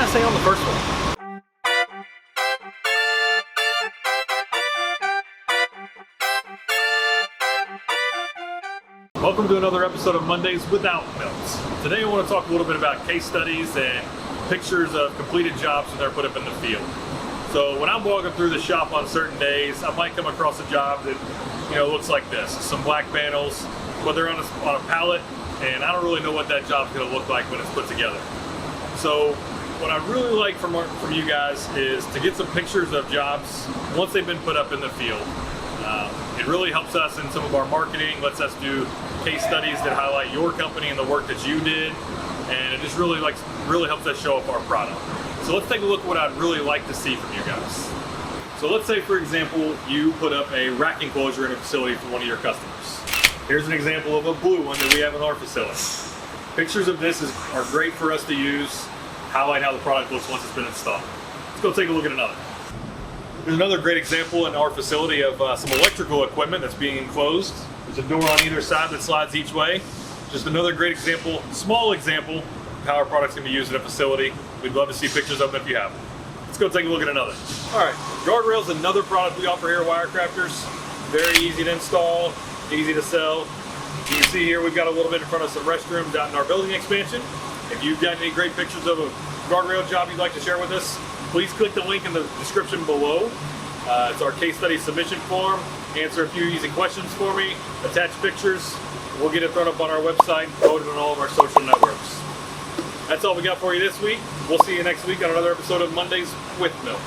didn't I say on the first one? Welcome to another episode of Mondays Without Milt. Today I want to talk a little bit about case studies and pictures of completed jobs when they're put up in the field. So when I'm walking through the shop on certain days, I might come across a job that looks like this. Some black panels, but they're on a pallet, and I don't really know what that job's going to look like when it's put together. So what I really like from you guys is to get some pictures of jobs once they've been put up in the field. It really helps us in some of our marketing, lets us do case studies that highlight your company and the work that you did, and it just really helps us show up our product. So let's take a look at what I'd really like to see from you guys. So let's say, for example, you put up a rack enclosure in a facility for one of your customers. Here's an example of a blue one that we have in our facility. Pictures of this are great for us to use, highlight how the product looks once it's been installed. Let's go take a look at another. There's another great example in our facility of some electrical equipment that's being enclosed. There's a door on either side that slides each way. Just another great example, small example, of how our products can be used in a facility. We'd love to see pictures of them if you have them. Let's go take a look at another. All right, guardrails, another product we offer here at WireCrafters. Very easy to install, easy to sell. You can see here we've got a little bit in front of some restrooms out in our building expansion. If you've got any great pictures of a guardrail job you'd like to share with us, please click the link in the description below. It's our case study submission form. Answer a few easy questions for me, attach pictures. We'll get it thrown up on our website, promoted on all of our social networks. That's all we got for you this week. We'll see you next week on another episode of Mondays with Milt.